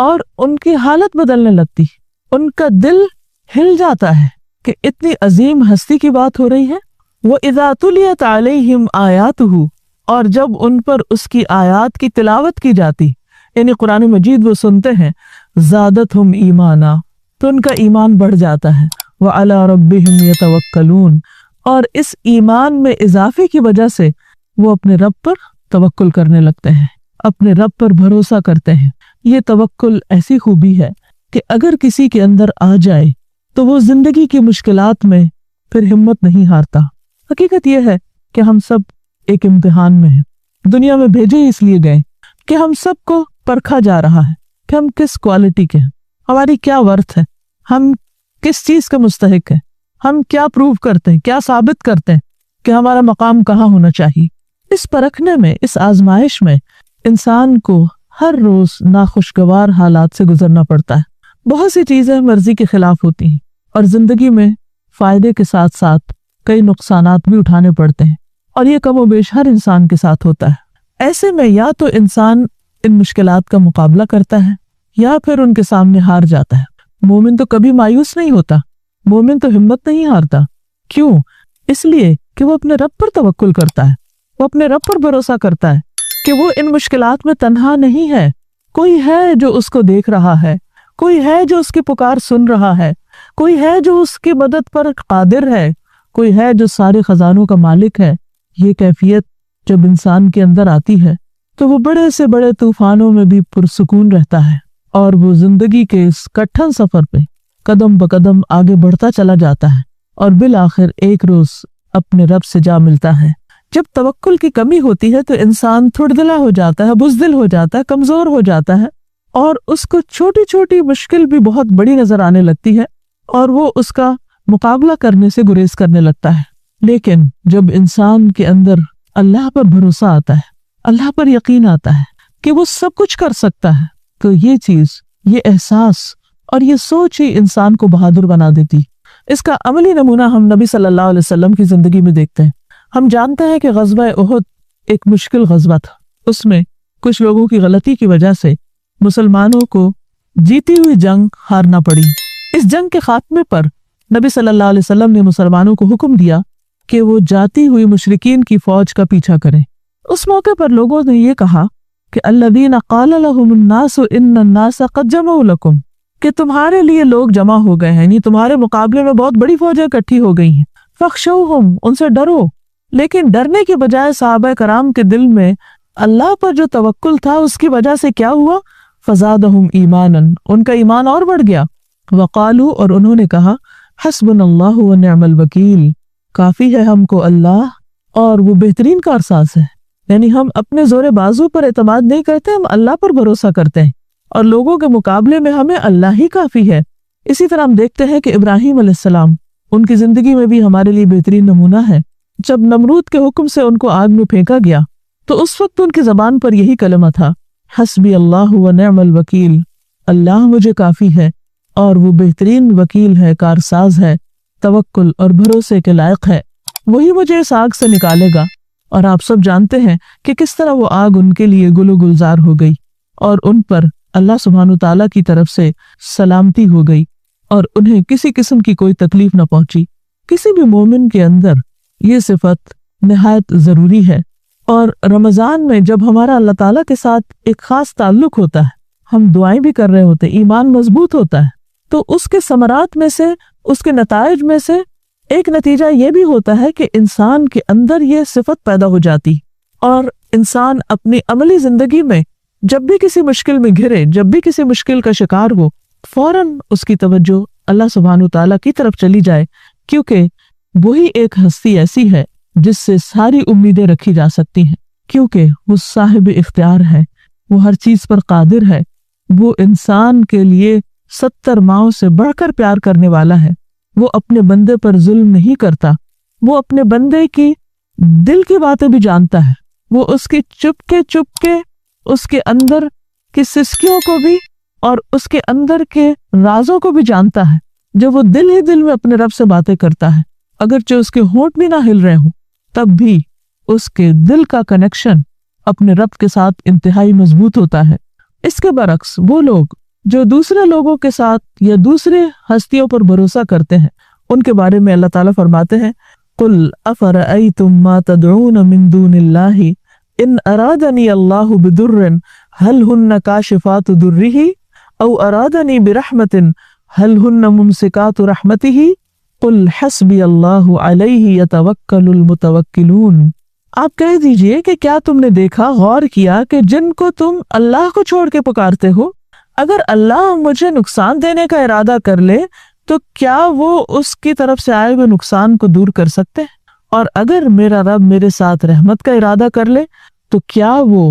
اور ان کی حالت بدلنے لگتی، ان کا دل ہل جاتا ہے کہ اتنی عظیم ہستی کی بات ہو رہی ہے۔ وَإِذَا تُلِيَتْ عَلَيْهِمْ آيَاتُهُ، اور جب ان پر اس کی آیات کی تلاوت کی جاتی، یعنی قرآن مجید وہ سنتے ہیں، زادتہم ایمانا، تو ان کا ایمان بڑھ جاتا ہے، وَعَلَى رَبِّهِمْ يَتَوَكَّلُونَ، اور اس ایمان میں اضافے کی وجہ سے وہ اپنے رب پر توکل کرنے لگتے ہیں، اپنے رب پر بھروسہ کرتے ہیں۔ یہ توکل ایسی خوبی ہے کہ اگر کسی کے اندر آ جائے تو وہ زندگی کی مشکلات میں پھر ہمت نہیں ہارتا۔ حقیقت یہ ہے کہ ہم سب ایک امتحان میں ہیں، دنیا میں بھیجے اس لیے گئے کہ ہم سب کو پرکھا جا رہا ہے کہ ہم کس کوالٹی کے ہیں، ہماری کیا ورتھ ہے، ہم کس چیز کا مستحق ہیں، ہم کیا پروو کرتے ہیں، کیا ثابت کرتے ہیں کہ ہمارا مقام کہاں ہونا چاہیے۔ اس پرکھنے میں، اس آزمائش میں انسان کو ہر روز ناخوشگوار حالات سے گزرنا پڑتا ہے۔ بہت سی چیزیں مرضی کے خلاف ہوتی ہیں اور زندگی میں فائدے کے ساتھ ساتھ کئی نقصانات بھی اٹھانے پڑتے ہیں، اور یہ کم و بیش ہر انسان کے ساتھ ہوتا ہے۔ ایسے میں یا تو انسان ان مشکلات کا مقابلہ کرتا ہے یا پھر ان کے سامنے ہار جاتا ہے۔ مومن تو کبھی مایوس نہیں ہوتا، مومن تو ہمت نہیں ہارتا۔ کیوں؟ اس لیے کہ وہ اپنے رب پر توکل کرتا ہے، وہ اپنے رب پر بھروسہ کرتا ہے کہ وہ ان مشکلات میں تنہا نہیں ہے، کوئی ہے جو اس کو دیکھ رہا ہے، کوئی ہے جو اس کی پکار سن رہا ہے، کوئی ہے جو اس کی مدد پر قادر ہے، کوئی ہے جو سارے خزانوں کا مالک ہے۔ یہ کیفیت جب انسان کے اندر آتی ہے تو وہ بڑے سے بڑے طوفانوں میں بھی پرسکون رہتا ہے، اور وہ زندگی کے اس کٹھن سفر پہ قدم بقدم آگے بڑھتا چلا جاتا ہے، اور بالآخر ایک روز اپنے رب سے جا ملتا ہے۔ جب توکل کی کمی ہوتی ہے تو انسان تھوڑ دلا ہو جاتا ہے، بزدل ہو جاتا ہے، کمزور ہو جاتا ہے، اور اس کو چھوٹی چھوٹی مشکل بھی بہت بڑی نظر آنے لگتی ہے، اور وہ اس کا مقابلہ کرنے سے گریز کرنے لگتا ہے۔ لیکن جب انسان کے اندر اللہ پر بھروسہ آتا ہے، اللہ پر یقین آتا ہے کہ وہ سب کچھ کر سکتا ہے، تو یہ چیز، یہ احساس اور یہ سوچ ہی انسان کو بہادر بنا دیتی۔ اس کا عملی نمونہ ہم نبی صلی اللہ علیہ وسلم کی زندگی میں دیکھتے ہیں۔ ہم جانتے ہیں کہ غزوہ احد ایک مشکل غزوہ تھا، اس میں کچھ لوگوں کی غلطی کی وجہ سے مسلمانوں کو جیتی ہوئی جنگ ہارنا پڑی۔ اس جنگ کے خاتمے پر نبی صلی اللہ علیہ وسلم نے مسلمانوں کو حکم دیا کہ وہ جاتی ہوئی مشرکین کی فوج کا پیچھا کریں۔ اس موقع پر لوگوں نے یہ کہا کہ الذین قال لهم الناس ان الناس قد جمعوا لكم، کہ تمہارے لیے لوگ جمع ہو گئے ہیں، یعنی تمہارے مقابلے میں بہت بڑی فوجیں اکٹھی ہو گئی ہیں، فخشوہم، ان سے ڈرو۔ لیکن ڈرنے کی بجائے صحابہ کرام کے دل میں اللہ پر جو توکل تھا اس کی وجہ سے کیا ہوا؟ فزادہم ایمانا، ان کا ایمان اور بڑھ گیا۔ وقالوا، اور انہوں نے کہا، حسبنا اللہ ونعم الوکیل، کافی ہے ہم کو اللہ اور وہ بہترین کارساز ہے۔ یعنی ہم اپنے زور بازو پر اعتماد نہیں کرتے، ہم اللہ پر بھروسہ کرتے ہیں، اور لوگوں کے مقابلے میں ہمیں اللہ ہی کافی ہے۔ اسی طرح ہم دیکھتے ہیں کہ ابراہیم علیہ السلام، ان کی زندگی میں بھی ہمارے لیے بہترین نمونہ ہے۔ جب نمرود کے حکم سے ان کو آگ میں پھینکا گیا تو اس وقت ان کی زبان پر یہی کلمہ تھا، حسبی اللہ ونعم الوکیل، اللہ مجھے کافی ہے اور وہ بہترین وکیل ہے، کارساز ہے، توکل اور بھروسے کے لائق ہے، وہی مجھے اس آگ سے نکالے گا۔ اور آپ سب جانتے ہیں کہ کس طرح وہ آگ ان کے لیے گل و گلزار ہو گئی، اور ان پر اللہ سبحانہ تعالیٰ کی طرف سے سلامتی ہو گئی، اور انہیں کسی قسم کی کوئی تکلیف نہ پہنچی۔ کسی بھی مومن کے اندر یہ صفت نہایت ضروری ہے، اور رمضان میں جب ہمارا اللہ تعالیٰ کے ساتھ ایک خاص تعلق ہوتا ہے، ہم دعائیں بھی کر رہے ہوتے ہیں، ایمان مضبوط ہوتا ہے، تو اس کے ثمرات میں سے، اس کے نتائج میں سے ایک نتیجہ یہ بھی ہوتا ہے کہ انسان کے اندر یہ صفت پیدا ہو جاتی، اور انسان اپنی عملی زندگی میں جب بھی کسی مشکل میں گھرے، جب بھی کسی مشکل کا شکار ہو، فوراً اس کی توجہ اللہ سبحانہ تعالیٰ کی طرف چلی جائے، کیونکہ وہی ایک ہستی ایسی ہے جس سے ساری امیدیں رکھی جا سکتی ہیں، کیونکہ وہ صاحب اختیار ہے، وہ ہر چیز پر قادر ہے، وہ انسان کے لیے 70 ماؤں سے بڑھ کر پیار کرنے والا ہے، وہ اپنے بندے پر ظلم نہیں کرتا، وہ اپنے بندے کی دل کی باتیں بھی جانتا ہے، وہ اس کی چپکے اس کے اندر کی سسکیوں کو بھی اور اس کے اندر کے رازوں کو بھی جانتا ہے، جو وہ دل ہی دل میں اپنے رب سے باتیں کرتا ہے، اگرچہ اس کے ہونٹ بھی نہ ہل رہے ہوں، تب بھی اس کے دل کا کنیکشن اپنے رب کے ساتھ انتہائی مضبوط ہوتا ہے۔ اس کے برعکس وہ لوگ جو دوسرے لوگوں کے ساتھ یا دوسرے ہستیوں پر بھروسہ کرتے ہیں ان کے بارے میں اللہ تعالیٰ فرماتے ہیں قُلْ أَفَرَأَيْتُمْ مَا تَدْعُونَ مِن دُونِ اللَّهِ إِنْ أَرَادَنِي اللَّهُ بِضُرٍّ هَلْ هُنَّ كَاشِفَاتُ ضُرِّهِ أَوْ أَرَادَنِي بِرَحْمَةٍ هَلْ هُنَّ مُمْسِكَاتُ رَحْمَتِهِ قُلْ حَسْبِيَ اللَّهُ عَلَيْهِ يَتَوَكَّلُ الْمُتَوَكِّلُونَ۔ آپ کہہ دیجئے کہ کیا تم نے دیکھا، غور کیا کہ جن کو تم اللہ کو چھوڑ کے پکارتے ہو، اگر اللہ مجھے نقصان دینے کا ارادہ کر لے تو کیا وہ اس کی طرف سے آئے ہوئے نقصان کو دور کر سکتے ہیں؟ اور اگر میرا رب میرے ساتھ رحمت کا ارادہ کر لے تو کیا وہ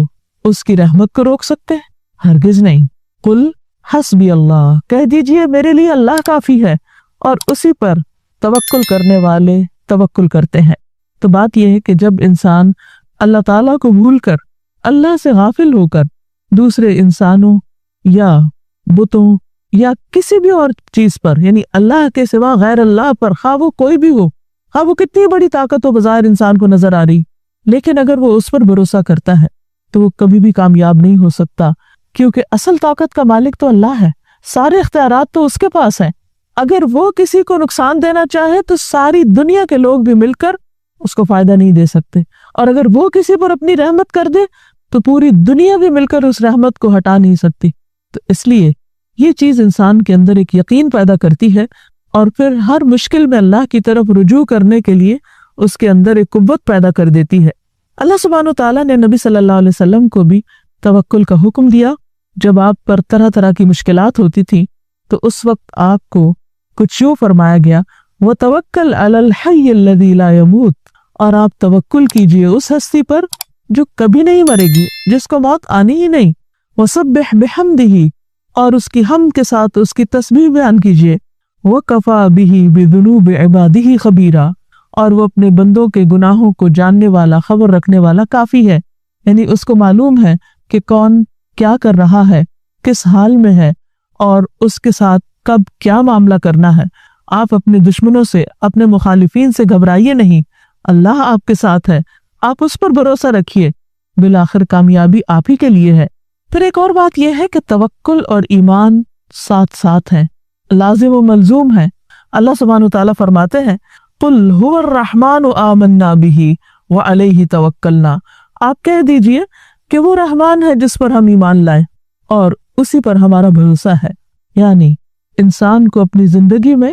اس کی رحمت کو روک سکتے ہیں؟ ہرگز نہیں۔ قل حسبی اللہ، کہہ دیجئے میرے لیے اللہ کافی ہے، اور اسی پر توکل کرنے والے توکل کرتے ہیں۔ تو بات یہ ہے کہ جب انسان اللہ تعالیٰ کو بھول کر، اللہ سے غافل ہو کر دوسرے انسانوں یا بتوں یا کسی بھی اور چیز پر، یعنی اللہ کے سوا غیر اللہ پر، خواہ وہ کوئی بھی ہو، خواہ وہ کتنی بڑی طاقت ہو بظاہر انسان کو نظر آ رہی، لیکن اگر وہ اس پر بھروسہ کرتا ہے تو وہ کبھی بھی کامیاب نہیں ہو سکتا، کیونکہ اصل طاقت کا مالک تو اللہ ہے، سارے اختیارات تو اس کے پاس ہیں۔ اگر وہ کسی کو نقصان دینا چاہے تو ساری دنیا کے لوگ بھی مل کر اس کو فائدہ نہیں دے سکتے، اور اگر وہ کسی پر اپنی رحمت کر دے تو پوری دنیا بھی مل کر اس رحمت کو ہٹا نہیں سکتی۔ تو اس لیے یہ چیز انسان کے اندر ایک یقین پیدا کرتی ہے، اور پھر ہر مشکل میں اللہ کی طرف رجوع کرنے کے لیے اس کے اندر ایک قوت پیدا کر دیتی ہے۔ اللہ سبحانہ و تعالیٰ نے نبی صلی اللہ علیہ وسلم کو بھی توکل کا حکم دیا۔ جب آپ پر طرح طرح کی مشکلات ہوتی تھی تو اس وقت آپ کو کچھ یوں فرمایا گیا وَتَوَكَّلْ عَلَى الْحَيِّ الَّذِي لَا يَمُوتُ، اور آپ توکل کیجئے اس ہستی پر جو کبھی نہیں مرے گی، جس کو موت آنی ہی نہیں، وَسَبِّحْ بِحَمْدِهِ، اور اس کی حمد کے ساتھ اس کی تسبیح بیان کیجئے، وَكَفَى بِهِ بِذُنُوبِ عِبَادِهِ خَبِيرًا، اور وہ اپنے بندوں کے گناہوں کو جاننے والا، خبر رکھنے والا کافی ہے، یعنی اس کو معلوم ہے کہ کون کیا کر رہا ہے، کس حال میں ہے، اور اس کے ساتھ کب کیا معاملہ کرنا ہے۔ آپ اپنے دشمنوں سے، اپنے مخالفین سے گھبرائیے نہیں، اللہ آپ کے ساتھ ہے، آپ اس پر بھروسہ رکھیے، بالآخر کامیابی آپ ہی کے لیے ہے۔ پھر ایک اور بات یہ ہے کہ توکل اور ایمان ساتھ ساتھ ہیں، لازم و ملزوم ہیں۔ اللہ سبحانہ وتعالیٰ فرماتے ہیں قُلْ هُوَ الرَّحْمَنُ آمَنَّا بِهِ وَعَلَيْهِ تَوَكَّلْنَا، آپ کہہ دیجئے کہ وہ رحمان ہے جس پر ہم ایمان لائے اور اسی پر ہمارا بھروسہ ہے۔ یعنی انسان کو اپنی زندگی میں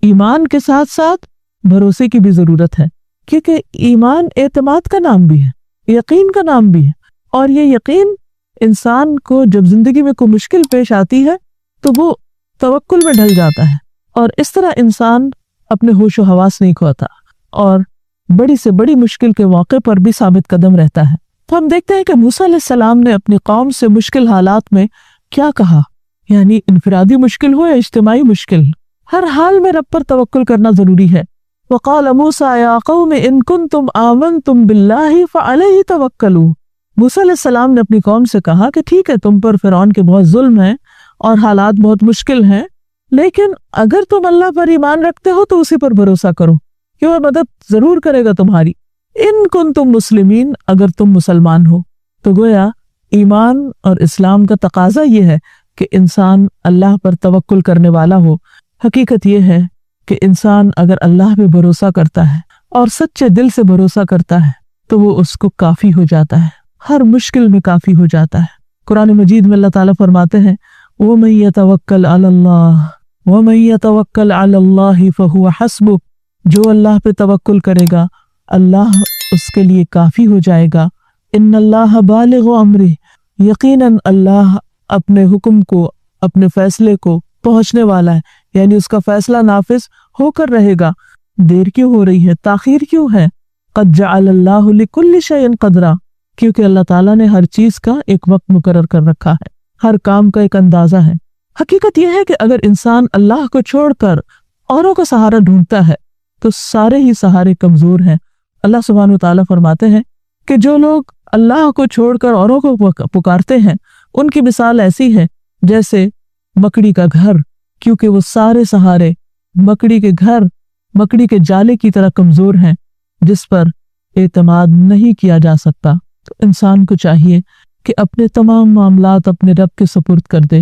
ایمان کے ساتھ ساتھ بھروسے کی بھی ضرورت ہے، کیونکہ ایمان اعتماد کا نام بھی ہے، یقین کا نام بھی ہے، اور یہ یقین انسان کو جب زندگی میں کوئی مشکل پیش آتی ہے تو وہ توکل میں ڈھل جاتا ہے، اور اس طرح انسان اپنے ہوش و حواس نہیں کھوتا اور بڑی سے بڑی مشکل کے موقع پر بھی ثابت قدم رہتا ہے۔ تو ہم دیکھتے ہیں کہ موسیٰ علیہ السلام نے اپنی قوم سے مشکل حالات میں کیا کہا، یعنی انفرادی مشکل ہو یا اجتماعی مشکل، ہر حال میں رب پر توکل کرنا ضروری ہے۔ وَقَالَ مُوسَىٰ يَا قَوْمِ إِن كُنتُمْ آمَنْتُمْ بِاللَّهِ فَعَلَيْهِ تَوَكَّلُوا، موسیٰ علیہ السلام نے اپنی قوم سے کہا کہ ٹھیک ہے، تم پر فرعون کے بہت ظلم ہیں اور حالات بہت مشکل ہیں، لیکن اگر تم اللہ پر ایمان رکھتے ہو تو اسی پر بھروسہ کرو کہ وہ مدد ضرور کرے گا تمہاری۔ ان کنتم مسلمین، اگر تم مسلمان ہو۔ تو گویا ایمان اور اسلام کا تقاضا یہ ہے کہ انسان اللہ پر توکل کرنے والا ہو۔ حقیقت یہ ہے کہ انسان اگر اللہ پہ بھروسہ کرتا ہے اور سچے دل سے بھروسہ کرتا ہے تو وہ اس کو کافی ہو جاتا ہے، ہر مشکل میں کافی ہو جاتا ہے۔ قرآن مجید میں اللہ تعالیٰ فرماتے ہیں وَمَن يَتَوَكَّلْ عَلَى اللَّهِ وَمَن يَتَوَكَّلْ عَلَى اللَّهِ فَهُوَ حَسْبُهُ، جو اللہ پہ توکل کرے گا اللہ اس کے لیے کافی ہو جائے گا۔ ان اللہ بالغ امرہ، یقیناً اللہ اپنے حکم کو، اپنے فیصلے کو پہنچنے والا ہے، یعنی اس کا فیصلہ نافذ ہو کر رہے گا۔ دیر کیوں ہو رہی ہے، تاخیر کیوں ہے؟ قد جعل اللہ لکل شیء قدرا، کیونکہ اللہ تعالیٰ نے ہر چیز کا ایک وقت مقرر کر رکھا ہے، ہر کام کا ایک اندازہ ہے۔ حقیقت یہ ہے کہ اگر انسان اللہ کو چھوڑ کر اوروں کا سہارا ڈھونڈتا ہے تو سارے ہی سہارے کمزور ہیں۔ اللہ سبحانہ وتعالیٰ فرماتے ہیں کہ جو لوگ اللہ کو چھوڑ کر اوروں کو پکارتے ہیں ان کی مثال ایسی ہے جیسے مکڑی کا گھر، کیونکہ وہ سارے سہارے مکڑی کے گھر، مکڑی کے جالے کی طرح کمزور ہیں جس پر اعتماد نہیں کیا جا سکتا۔ تو انسان کو چاہیے کہ اپنے تمام معاملات اپنے رب کے سپرد کر دے،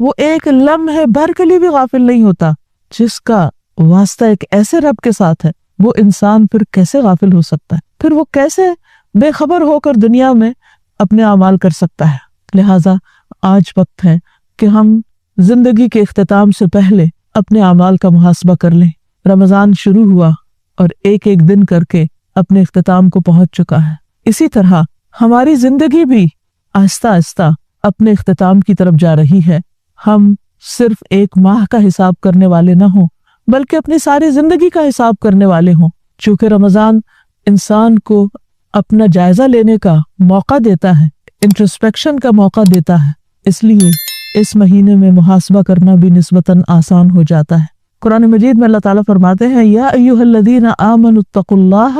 وہ ایک لمحے بھر کے لیے بھی غافل نہیں ہوتا۔ جس کا واسطہ ایک ایسے رب کے ساتھ ہے، وہ انسان پھر کیسے غافل ہو سکتا ہے؟ پھر وہ کیسے بے خبر ہو کر دنیا میں اپنے اعمال کر سکتا ہے؟ لہٰذا آج وقت ہے کہ ہم زندگی کے اختتام سے پہلے اپنے اعمال کا محاسبہ کر لیں۔ رمضان شروع ہوا اور ایک ایک دن کر کے اپنے اختتام کو پہنچ چکا ہے۔ اسی طرح ہماری زندگی بھی آہستہ آہستہ اپنے اختتام کی طرف جا رہی ہے۔ ہم صرف ایک ماہ کا حساب کرنے والے نہ ہوں، بلکہ اپنی ساری زندگی کا حساب کرنے والے ہوں۔ چونکہ رمضان انسان کو اپنا جائزہ لینے کا موقع دیتا ہے، انٹرسپیکشن کا موقع دیتا ہے، اس لیے اس مہینے میں محاسبہ کرنا بھی نسبتاً آسان ہو جاتا ہے۔ قرآن مجید میں اللہ تعالیٰ فرماتے ہیں، یا ایھا الذین آمنوا اتقوا اللہ،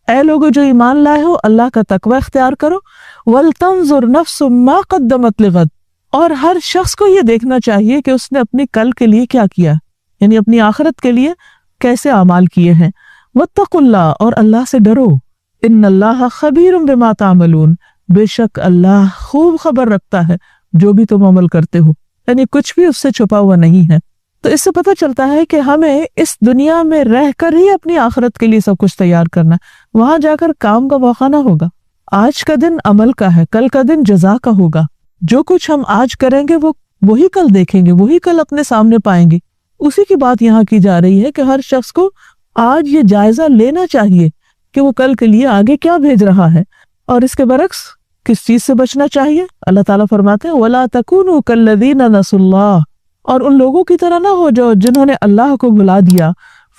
اے لوگو جو ایمان لائے ہو اللہ کا تقوی اختیار کرو، ولتنظر نفس ما قدمت لغد، اور ہر شخص کو یہ دیکھنا چاہیے کہ اس نے اپنی کل کے لیے کیا کیا، یعنی اپنی آخرت کے لیے کیسے اعمال کیے ہیں۔ واتقوا اللہ، اور اللہ سے ڈرو، ان اللہ خبیر بما تعملون، بے شک اللہ خوب خبر رکھتا ہے جو بھی تم عمل کرتے ہو، یعنی کچھ بھی اس سے چھپا ہوا نہیں ہے۔ تو اس سے پتہ چلتا ہے کہ ہمیں اس دنیا میں رہ کر ہی اپنی آخرت کے لیے سب کچھ تیار کرنا ہے، وہاں جا کر کام کا موقع نہ ہوگا۔ آج کا دن عمل کا ہے، کل کا دن جزا کا ہوگا۔ جو کچھ ہم آج کریں گے وہ وہی کل دیکھیں گے، وہی کل اپنے سامنے پائیں گے۔ اسی کی بات یہاں کی جا رہی ہے کہ ہر شخص کو آج یہ جائزہ لینا چاہیے کہ وہ کل کے لیے آگے کیا بھیج رہا ہے، اور اس کے برعکس کس چیز سے بچنا چاہیے۔ اللہ تعالیٰ فرماتے ہیں وَلَا تَكُونُوا كَالَّذِينَ نَسُوا اللَّهَ، اور ان لوگوں کی طرح نہ ہو جو جنہوں نے اللہ کو بھلا دیا،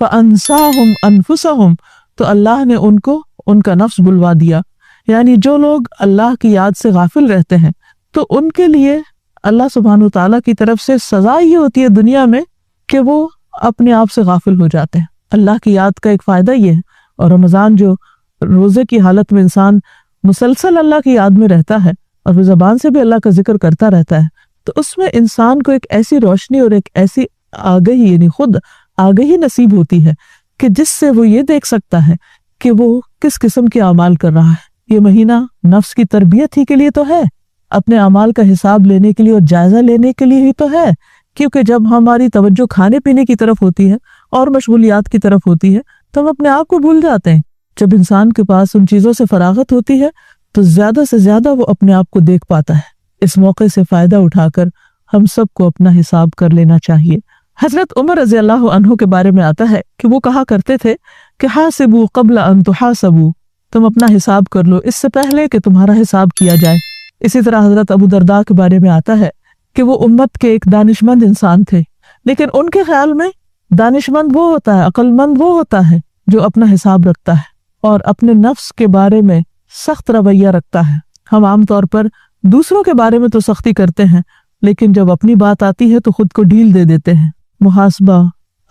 فَأَنسَاهُمْ أَنفُسَهُمْ، تو اللہ نے ان کو ان کا نفس بلوا دیا۔ یعنی جو لوگ اللہ کی یاد سے غافل رہتے ہیں تو ان کے لیے اللہ سبحانہ وتعالیٰ کی طرف سے سزا یہ ہوتی ہے دنیا میں کہ وہ اپنے آپ سے غافل ہو جاتے ہیں۔ اللہ کی یاد کا ایک فائدہ یہ ہے، اور رمضان جو روزے کی حالت میں انسان مسلسل اللہ کی یاد میں رہتا ہے اور وہ زبان سے بھی اللہ کا ذکر کرتا رہتا ہے، تو اس میں انسان کو ایک ایسی روشنی اور ایک ایسی آگہی، یعنی خود آگہی نصیب ہوتی ہے کہ جس سے وہ یہ دیکھ سکتا ہے کہ وہ کس قسم کے اعمال کر رہا ہے۔ یہ مہینہ نفس کی تربیت ہی کے لیے تو ہے، اپنے اعمال کا حساب لینے کے لیے اور جائزہ لینے کے لیے ہی تو ہے، کیونکہ جب ہماری توجہ کھانے پینے کی طرف ہوتی ہے اور مشغولیات کی طرف ہوتی ہے تو ہم اپنے آپ کو بھول جاتے ہیں۔ جب انسان کے پاس ان چیزوں سے فراغت ہوتی ہے تو زیادہ سے زیادہ وہ اپنے آپ کو دیکھ پاتا ہے۔ اس موقع سے فائدہ اٹھا کر ہم سب کو اپنا حساب کر لینا چاہیے۔ حضرت عمر رضی اللہ عنہ کے بارے میں آتا ہے کہ وہ کہا کرتے تھے کہ حاسبوا قبل ان تحاسبوا، تم اپنا حساب کر لو اس سے پہلے کہ تمہارا حساب کیا جائے۔ اسی طرح حضرت ابو درداء کے بارے میں آتا ہے کہ وہ امت کے ایک دانش مند انسان تھے، لیکن ان کے خیال میں دانش مند وہ ہوتا ہے، عقل مند وہ ہوتا ہے جو اپنا حساب رکھتا ہے اور اپنے نفس کے بارے میں سخت رویہ رکھتا ہے۔ ہم عام طور پر دوسروں کے بارے میں تو سختی کرتے ہیں، لیکن جب اپنی بات آتی ہے تو خود کو ڈھیل دے دیتے ہیں۔ محاسبہ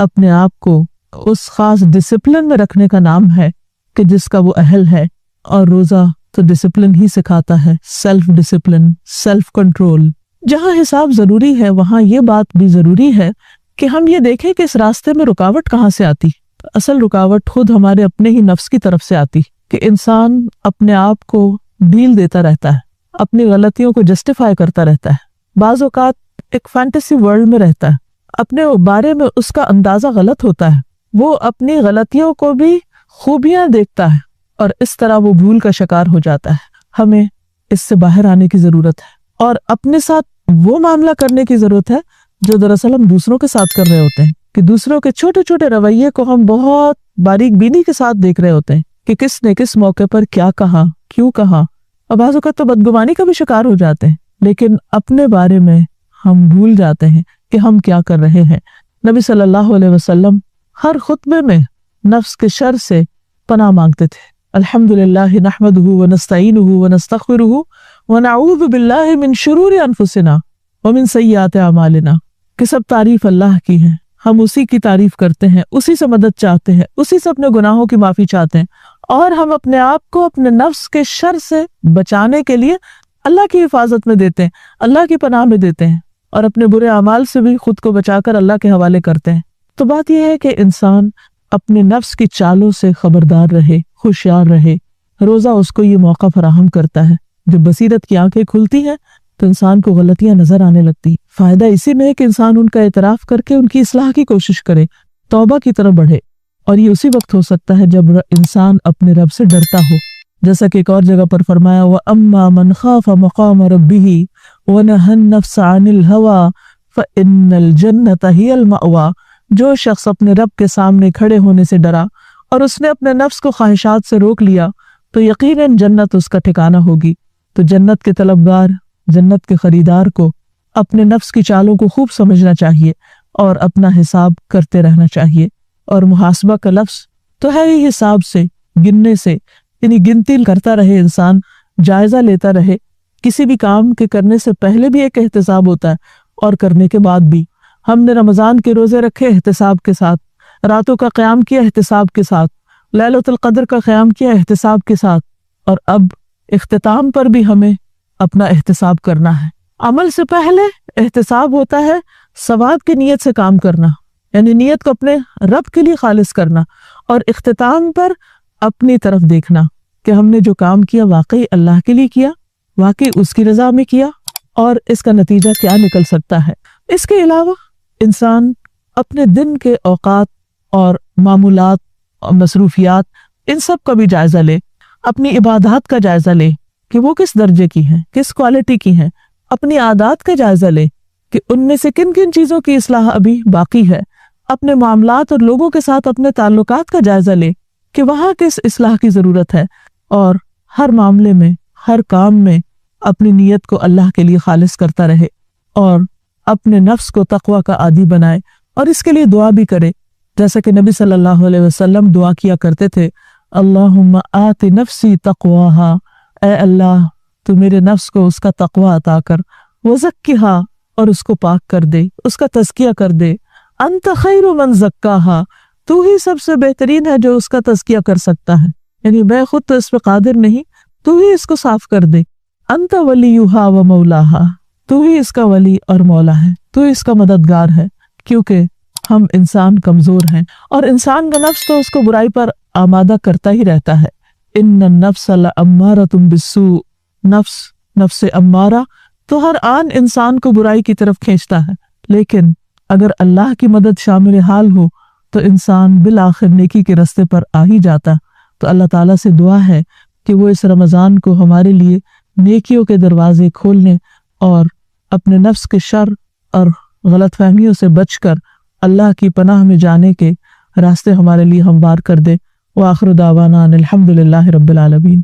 اپنے آپ کو اس خاص ڈسپلن میں رکھنے کا نام ہے کہ جس کا وہ اہل ہے، اور روزہ تو ڈسپلن ہی سکھاتا ہے، سیلف ڈسپلن، سیلف کنٹرول۔ جہاں حساب ضروری ہے وہاں یہ بات بھی ضروری ہے کہ ہم یہ دیکھیں کہ اس راستے میں رکاوٹ کہاں سے آتی۔ اصل رکاوٹ خود ہمارے اپنے ہی نفس کی طرف سے آتی کہ انسان اپنے آپ کو ڈھیل دیتا رہتا ہے، اپنی غلطیوں کو جسٹیفائی کرتا رہتا ہے، بعض اوقات ایک فینٹیسی ورلڈ میں رہتا ہے، اپنے بارے میں اس کا اندازہ غلط ہوتا ہے، وہ اپنی غلطیوں کو بھی خوبیاں دیکھتا ہے اور اس طرح وہ بھول کا شکار ہو جاتا ہے۔ ہمیں اس سے باہر آنے کی ضرورت ہے اور اپنے ساتھ وہ معاملہ کرنے کی ضرورت ہے جو دراصل ہم دوسروں کے ساتھ کر رہے ہوتے ہیں، کہ دوسروں کے چھوٹے چھوٹے رویے کو ہم بہت باریک بینی کے ساتھ دیکھ رہے ہوتے ہیں کہ کس نے کس موقع پر کیا کہا، کیوں کہا، اور بعض اوقات تو بدگمانی کا بھی شکار ہو جاتے ہیں، لیکن اپنے بارے میں ہم بھول جاتے ہیں کہ ہم کیا کر رہے ہیں۔ نبی صلی اللہ علیہ وسلم ہر خطبے میں نفس کے شر سے پناہ مانگتے تھے۔ الحمدللہ نحمدہ ونستعینہ ونستغفرہ ونعوذ باللہ من شرور انفسنا ومن سیئات اعمالنا، کہ سب تعریف اللہ کی ہے، ہم اسی کی تعریف کرتے ہیں، اسی سے مدد چاہتے ہیں، اسی سے اپنے گناہوں کی معافی چاہتے ہیں، اور ہم اپنے آپ کو اپنے نفس کے شر سے بچانے کے لیے اللہ کی حفاظت میں دیتے ہیں، اللہ کی پناہ میں دیتے ہیں، اور اپنے برے اعمال سے بھی خود کو بچا کر اللہ کے حوالے کرتے ہیں۔ تو بات یہ ہے کہ انسان اپنے نفس کی چالوں سے خبردار رہے، ہوشیار رہے۔ روزہ اس کو یہ موقع فراہم کرتا ہے، جب بصیرت کی آنکھیں کھلتی ہیں تو انسان کو غلطیاں نظر آنے لگتی. فائدہ اسی میں ہے کہ انسان ان کا اعتراف کر کے ان کی اصلاح کی کوشش کرے، توبہ کی طرف بڑھے. اور یہ اسی وقت ہو سکتا ہے جب انسان اپنے رب سے ڈرتا ہو، جیسا کہ ایک اور جگہ پر فرمایا وَأَمَّا مَنْ خَافَ مَقَامَ رَبِّهِ وَنَهَى النَّفْسَ عَنِ الْهَوَىٰ فَإِنَّ الْجَنَّةَ هِيَ الْمَأْوَىٰ. جو شخص اپنے رب کے سامنے کھڑے ہونے سے ڈرا اور اس نے اپنے نفس کو خواہشات سے روک لیا تو یقیناً جنت اس کا ٹھکانہ ہوگی. تو جنت کے طلبگار، جنت کے خریدار کو اپنے نفس کی چالوں کو خوب سمجھنا چاہیے اور اپنا حساب کرتے رہنا چاہیے. اور محاسبہ کا لفظ تو ہے ہی حساب سے، گننے سے، یعنی گنتی کرتا رہے انسان، جائزہ لیتا رہے. کسی بھی کام کے کرنے سے پہلے بھی ایک احتساب ہوتا ہے اور کرنے کے بعد بھی. ہم نے رمضان کے روزے رکھے احتساب کے ساتھ، راتوں کا قیام کیا احتساب کے ساتھ، لیلۃ القدر کا قیام کیا احتساب کے ساتھ، اور اب اختتام پر بھی ہمیں اپنا احتساب کرنا ہے. عمل سے پہلے احتساب ہوتا ہے ثواب کی نیت سے کام کرنا، یعنی نیت کو اپنے رب کے لیے خالص کرنا، اور اختتام پر اپنی طرف دیکھنا کہ ہم نے جو کام کیا واقعی اللہ کے لیے کیا، واقعی اس کی رضا میں کیا، اور اس کا نتیجہ کیا نکل سکتا ہے. اس کے علاوہ انسان اپنے دن کے اوقات اور معمولات اور مصروفیات ان سب کا بھی جائزہ لے، اپنی عبادات کا جائزہ لے کہ وہ کس درجے کی ہیں، کس کوالٹی کی ہیں، اپنی عادات کا جائزہ لے کہ ان میں سے کن کن چیزوں کی اصلاح ابھی باقی ہے، اپنے معاملات اور لوگوں کے ساتھ اپنے تعلقات کا جائزہ لے کہ وہاں کس اصلاح کی ضرورت ہے، اور ہر معاملے میں، ہر کام میں اپنی نیت کو اللہ کے لیے خالص کرتا رہے اور اپنے نفس کو تقوی کا عادی بنائے، اور اس کے لیے دعا بھی کرے، جیسا کہ نبی صلی اللہ علیہ وسلم دعا کیا کرتے تھے اللہم آت نفسی تقواہا، اے اللہ تو میرے نفس کو اس کا تقوی عطا کر، وزکھا اور اس کو پاک کر دے، اس کا تزکیہ کر دے، انت خیر من زکاہا، تو ہی سب سے بہترین ہے جو اس کا تزکیہ کر سکتا ہے، یعنی میں خود تو اس پہ قادر نہیں، تو ہی اس کو صاف کر دے، انت ولیہا و مولاہا، تو ہی اس کا ولی اور مولا ہے، تو ہی اس کا مددگار ہے، کیونکہ ہم انسان کمزور ہیں اور انسان کا نفس تو اس کو برائی پر آمادہ کرتا ہی رہتا ہے. ان النفس لامارۃ بالسوء، نفس امارہ تو ہر آن انسان کو برائی کی طرف کھینچتا ہے، لیکن اگر اللہ کی مدد شامل حال ہو تو انسان بالآخر نیکی کے راستے پر آ ہی جاتا. تو اللہ تعالیٰ سے دعا ہے کہ وہ اس رمضان کو ہمارے لیے نیکیوں کے دروازے کھولنے اور اپنے نفس کے شر اور غلط فہمیوں سے بچ کر اللہ کی پناہ میں جانے کے راستے ہمارے لیے ہموار کر دے. وآخر دعوانا ان الحمد للہ رب العالمین.